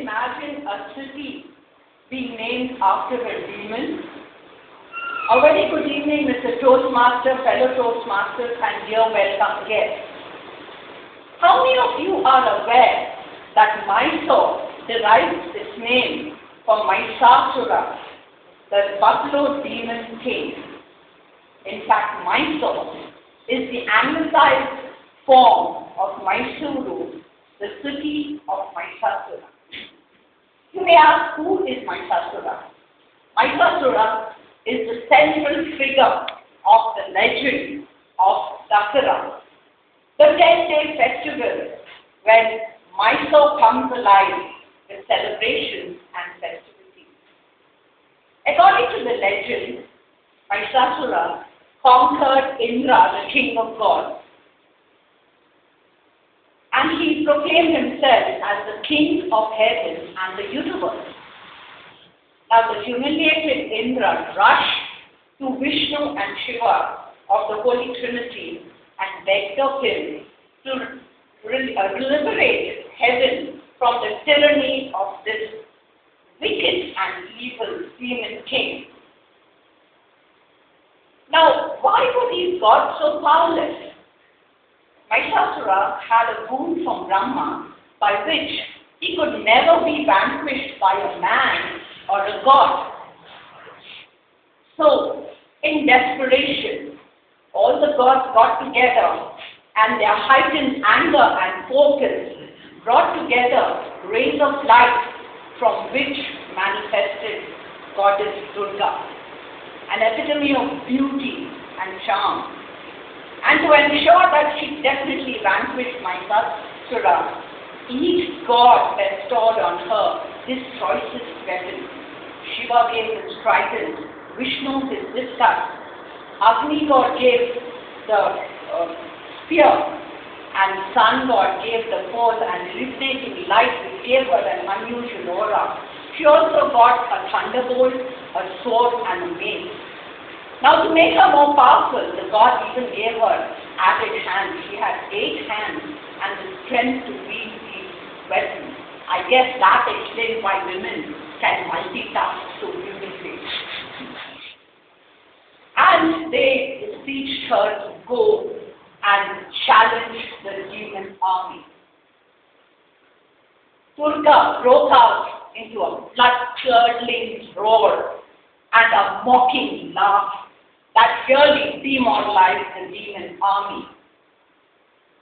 imagine a city being named after a demon? A very good evening, Mr. Toastmaster, fellow Toastmasters, and dear welcome guests. How many of you are aware that Mysore derives its name from Mahishasura, the buffalo demon king? In fact, Mysore is the anglicized form of Mysuru, the city of Mahishasura. You may ask, who is Mahishasura? Mahishasura is the central figure of the legend of Dasara, the 10-day festival when Mysore comes alive with celebrations and festivities. According to the legend, Mahishasura conquered Indra, the king of gods, and he proclaimed himself as the king of heaven and the universe. Now the humiliated Indra rushed to Vishnu and Shiva of the Holy Trinity and begged of him to liberate heaven from the tyranny of this wicked and evil demon king. Now, why were these gods so powerless? Mahishasura had a boon from Brahma by which he could never be vanquished by a man or a god. So, in desperation, all the gods got together and their heightened anger and focus brought together rays of light from which manifested Goddess Durga, an epitome of beauty and charm. And to ensure that she definitely vanquished Mahishasura, each god bestowed on her his choicest weapon. Shiva gave his trident, Vishnu his discus, Agni god gave the spear, and Sun god gave the fourth and illuminating light which gave her an unusual aura. She also got a thunderbolt, a sword, and a mace. Now to make her more powerful, the god even gave her added hands. She had 8 hands and the strength to wield these weapons. I guess that explains why women can multitask so beautifully. And they beseeched her to go and challenge the demon army. Durga broke out into a blood-curdling roar and a mocking laugh that really demoralized the demon army.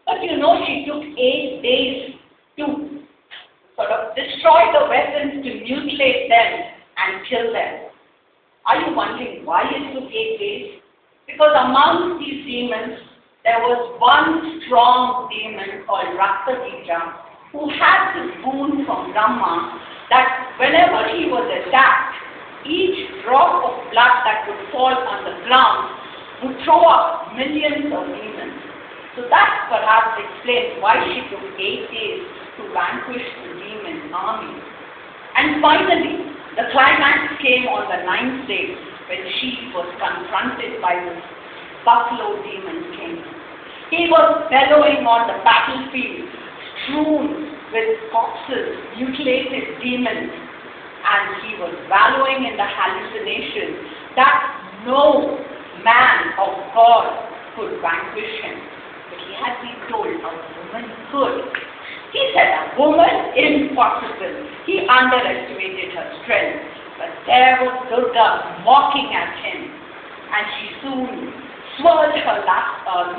But you know, she took 8 days to sort of destroy the weapons, to mutilate them and kill them. Are you wondering why it took 8 days? Because among these demons, there was one strong demon called Raktadija who had this boon from Brahma that whenever he was attacked, each drop of blood that would fall on the ground would throw up millions of demons. So that perhaps explains why she took 8 days to vanquish the demon army. And finally, the climax came on the 9th day when she was confronted by this buffalo demon king. He was bellowing on the battlefield, strewn with corpses, mutilated demons, and he was wallowing in the hallucination that no man of God could vanquish him. But he had been told a woman could. He said, a woman? Impossible. He underestimated her strength. But there was Durga mocking at him, and she soon swirled her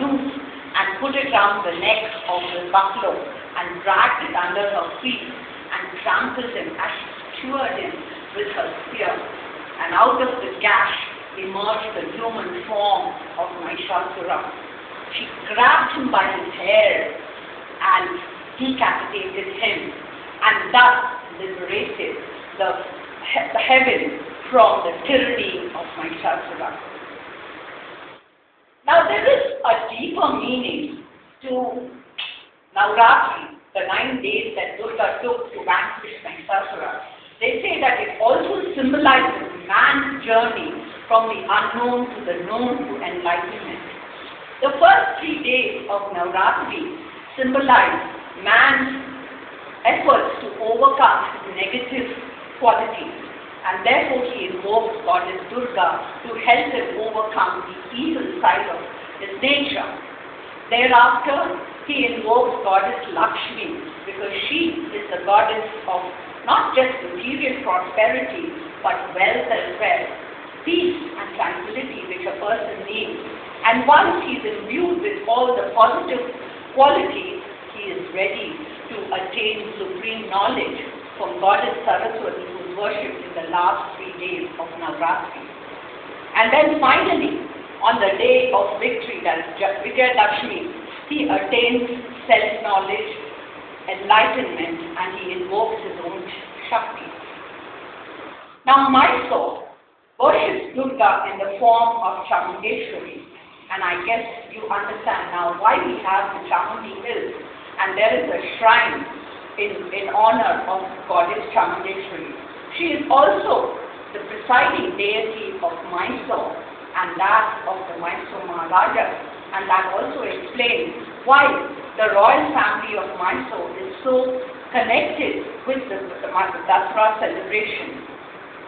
noose and put it around the neck of the buffalo and dragged it under her feet and trampled him as she skewered him with her spear. And out of the gash emerged the human form of Mahishasura. She grabbed him by his hair and decapitated him, and thus liberated the heaven from the tyranny of Mahishasura. Now there is a deeper meaning to Navratri, the 9 days that Durga took to vanquish Mahishasura. They say that it also symbolizes man's journey from the unknown to the known to enlightenment. The first 3 days of Navratri symbolize man's efforts to overcome his negative qualities, and therefore he invokes goddess Durga to help him overcome the evil side of his nature. Thereafter, he invokes goddess Lakshmi because she is the goddess of not just material prosperity but wealth as well, peace and tranquility which a person needs. And once he is imbued with all the positive qualities, he is ready to attain supreme knowledge from goddess Saraswati, who is worshipped in the last 3 days of Navratri. And then finally, on the day of victory, that is Vijayadashmi, he attains self-knowledge, enlightenment, and he invokes his own Shakti. Now Mysore worships Durga in the form of Chamundeshwari, and I guess you understand now why we have the Chamundi Hills, and there is a shrine in honor of goddess Chamundeshwari. She is also the presiding deity of Mysore and that of the Mysore Maharaja, and that also explains why the royal family of Mysore is so connected with the Dasara celebration.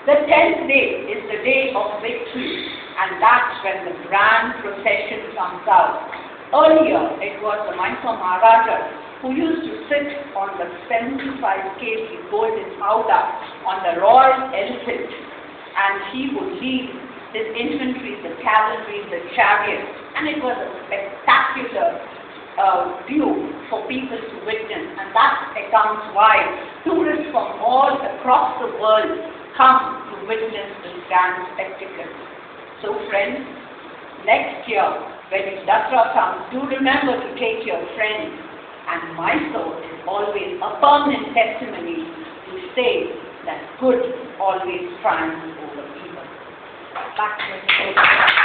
The 10th day is the day of victory, and that's when the grand procession comes out. Earlier, it was the Mysore Maharaja who used to sit on the 75 kg golden howdah on the royal elephant, and he would lead his infantry, the cavalry, the chariots, and it was a spectacular view for people to witness, and that accounts why tourists from all across the world come to witness this grand spectacle. So friends, next year when Dasara comes, do remember to take your friends, and Mysore is always a permanent testimony to say that good always triumphs over evil. Back to you.